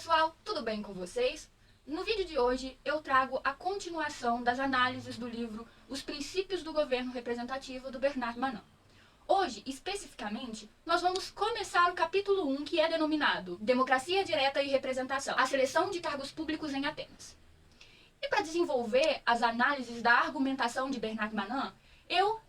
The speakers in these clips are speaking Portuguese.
pessoal, tudo bem com vocês? No vídeo de hoje eu trago a continuação das análises do livro Os Princípios do Governo Representativo, do Bernard Manin. Hoje, especificamente, nós vamos começar o capítulo 1, que é denominado Democracia Direta e Representação, a seleção de cargos públicos em Atenas. E para desenvolver as análises da argumentação de Bernard Manin, eu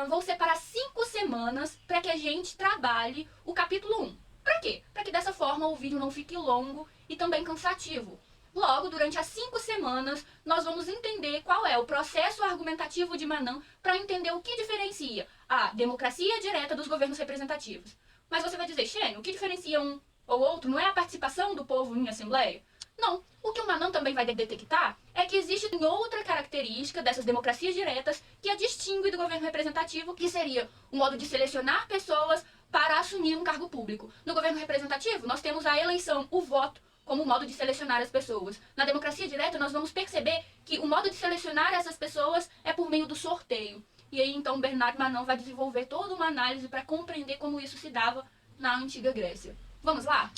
vou separar 5 semanas para que a gente trabalhe o capítulo 1. Para quê? Para que dessa forma o vídeo não fique longo e também cansativo. Logo, durante as 5 semanas, nós vamos entender qual é o processo argumentativo de Manin para entender o que diferencia a democracia direta dos governos representativos. Mas você vai dizer, Xênio, o que diferencia um ou outro não é a participação do povo em assembleia? Não. O que o Manin também vai detectar é que existe outra característica dessas democracias diretas que a distingue do governo representativo, que seria o modo de selecionar pessoas para assumir um cargo público. No governo representativo, nós temos a eleição, o voto, como modo de selecionar as pessoas. Na democracia direta, nós vamos perceber que o modo de selecionar essas pessoas é por meio do sorteio. E aí, então, Bernard Manin vai desenvolver toda uma análise para compreender como isso se dava na antiga Grécia. Vamos lá?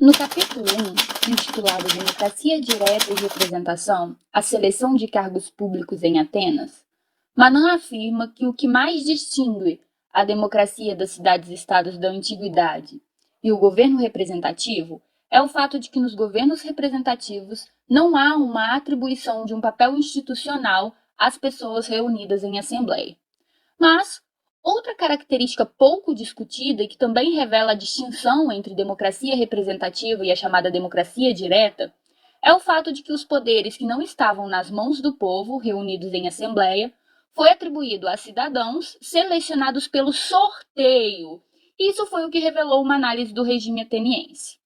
No capítulo 1, intitulado Democracia Direta e Representação, a seleção de cargos públicos em Atenas, Manin afirma que o que mais distingue a democracia das cidades-estados da antiguidade e o governo representativo é o fato de que nos governos representativos não há uma atribuição de um papel institucional às pessoas reunidas em assembleia. Mas outra característica pouco discutida e que também revela a distinção entre democracia representativa e a chamada democracia direta é o fato de que os poderes que não estavam nas mãos do povo, reunidos em assembleia, foi atribuído a cidadãos selecionados pelo sorteio. Isso foi o que revelou uma análise do regime ateniense.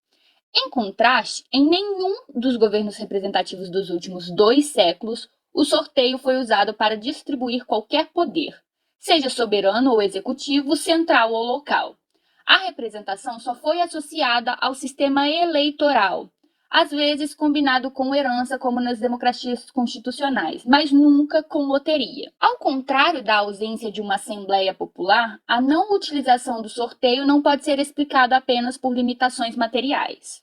Em contraste, em nenhum dos governos representativos dos últimos 2 séculos, o sorteio foi usado para distribuir qualquer poder, seja soberano ou executivo, central ou local. A representação só foi associada ao sistema eleitoral, às vezes combinado com herança, como nas democracias constitucionais, mas nunca com loteria. Ao contrário da ausência de uma assembleia popular, a não utilização do sorteio não pode ser explicada apenas por limitações materiais.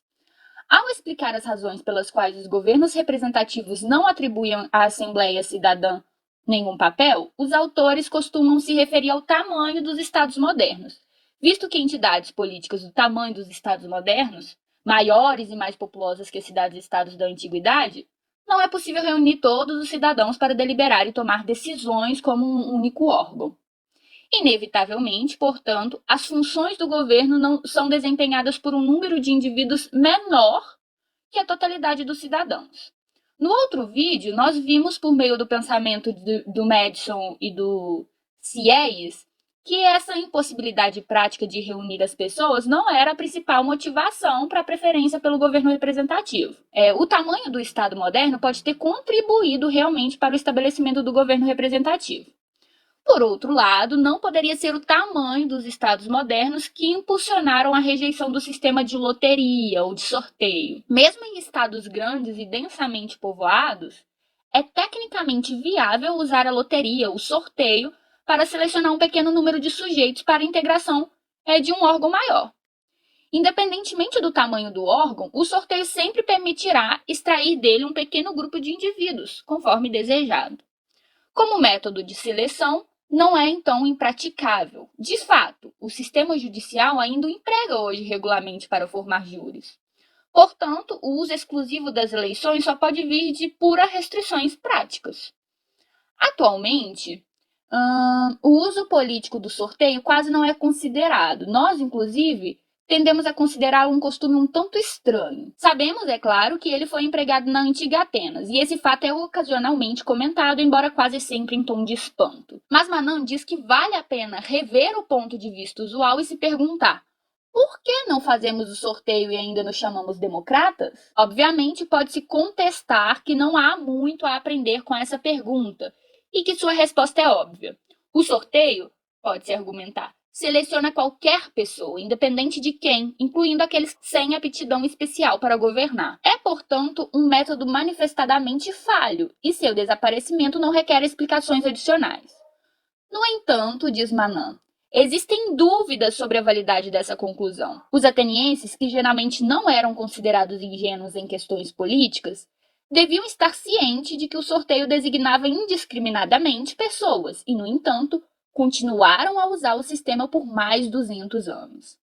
Ao explicar as razões pelas quais os governos representativos não atribuíam à Assembleia Cidadã nenhum papel, os autores costumam se referir ao tamanho dos estados modernos, visto que entidades políticas do tamanho dos estados modernos, maiores e mais populosas que as cidades-estados da antiguidade, não é possível reunir todos os cidadãos para deliberar e tomar decisões como um único órgão. Inevitavelmente, portanto, as funções do governo não são desempenhadas por um número de indivíduos menor que a totalidade dos cidadãos. No outro vídeo, nós vimos, por meio do pensamento do Madison e do Sieyès, que essa impossibilidade prática de reunir as pessoas não era a principal motivação para a preferência pelo governo representativo. O tamanho do Estado moderno pode ter contribuído realmente para o estabelecimento do governo representativo. Por outro lado, não poderia ser o tamanho dos estados modernos que impulsionaram a rejeição do sistema de loteria ou de sorteio. Mesmo em estados grandes e densamente povoados, é tecnicamente viável usar a loteria, o sorteio, para selecionar um pequeno número de sujeitos para a integração de um órgão maior. Independentemente do tamanho do órgão, o sorteio sempre permitirá extrair dele um pequeno grupo de indivíduos, conforme desejado. Como método de seleção, não é, então, impraticável. De fato, o sistema judicial ainda o emprega hoje regularmente para formar júris. Portanto, o uso exclusivo das eleições só pode vir de puras restrições práticas. Atualmente, o uso político do sorteio quase não é considerado. Nós, inclusive, tendemos a considerá-lo um costume um tanto estranho. Sabemos, é claro, que ele foi empregado na antiga Atenas, e esse fato é ocasionalmente comentado, embora quase sempre em tom de espanto. Mas Manin diz que vale a pena rever o ponto de vista usual e se perguntar: por que não fazemos o sorteio e ainda nos chamamos democratas? Obviamente, pode-se contestar que não há muito a aprender com essa pergunta, e que sua resposta é óbvia. O sorteio, pode-se argumentar, seleciona qualquer pessoa, independente de quem, incluindo aqueles sem aptidão especial para governar. É, portanto, um método manifestadamente falho, e seu desaparecimento não requer explicações adicionais. No entanto, diz Manan, existem dúvidas sobre a validade dessa conclusão. Os atenienses, que geralmente não eram considerados ingênuos em questões políticas, deviam estar cientes de que o sorteio designava indiscriminadamente pessoas e, no entanto, continuaram a usar o sistema por mais 200 anos.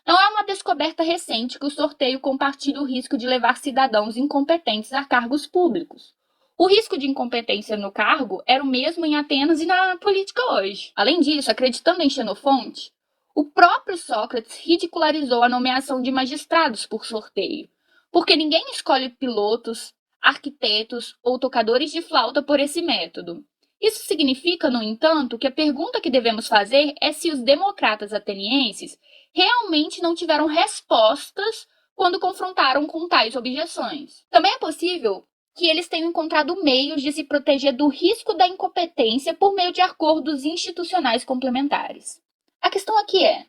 Não é uma descoberta recente que o sorteio compartilha o risco de levar cidadãos incompetentes a cargos públicos. O risco de incompetência no cargo era o mesmo em Atenas e na política hoje. Além disso, acreditando em Xenofonte, o próprio Sócrates ridicularizou a nomeação de magistrados por sorteio, porque ninguém escolhe pilotos, arquitetos ou tocadores de flauta por esse método. Isso significa, no entanto, que a pergunta que devemos fazer é se os democratas atenienses realmente não tiveram respostas quando confrontaram com tais objeções. Também é possível que eles tenham encontrado meios de se proteger do risco da incompetência por meio de acordos institucionais complementares. A questão aqui é: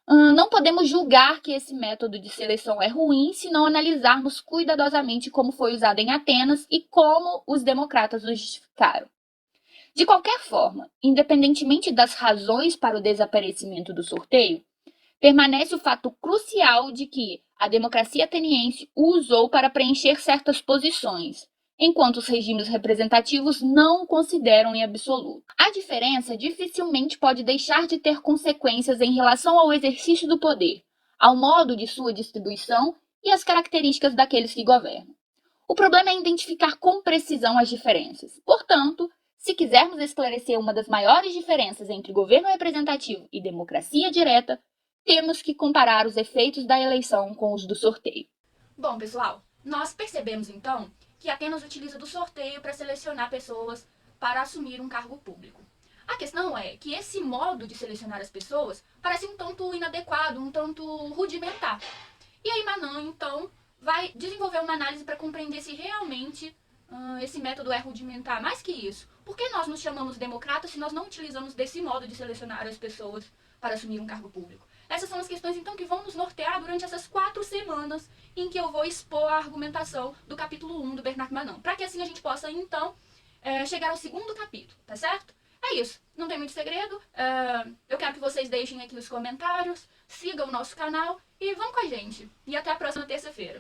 não podemos julgar que esse método de seleção é ruim se não analisarmos cuidadosamente como foi usado em Atenas e como os democratas o justificaram. De qualquer forma, independentemente das razões para o desaparecimento do sorteio, permanece o fato crucial de que a democracia ateniense o usou para preencher certas posições, enquanto os regimes representativos não o consideram em absoluto. A diferença dificilmente pode deixar de ter consequências em relação ao exercício do poder, ao modo de sua distribuição e às características daqueles que governam. O problema é identificar com precisão as diferenças. Portanto, se quisermos esclarecer uma das maiores diferenças entre governo representativo e democracia direta, temos que comparar os efeitos da eleição com os do sorteio. Bom, pessoal, nós percebemos então que Atenas utiliza do sorteio para selecionar pessoas para assumir um cargo público. A questão é que esse modo de selecionar as pessoas parece um tanto inadequado, um tanto rudimentar. E aí Manan, então, vai desenvolver uma análise para compreender se realmente esse método é rudimentar. Mais que isso, por que nós nos chamamos democratas se nós não utilizamos desse modo de selecionar as pessoas para assumir um cargo público? Essas são as questões, então, que vão nos nortear durante essas 4 semanas em que eu vou expor a argumentação do capítulo 1 do Bernard Manan, para que assim a gente possa, então, chegar ao segundo capítulo, tá certo? É isso, não tem muito segredo. Eu quero que vocês deixem aqui os comentários, sigam o nosso canal e vão com a gente. E até a próxima terça-feira.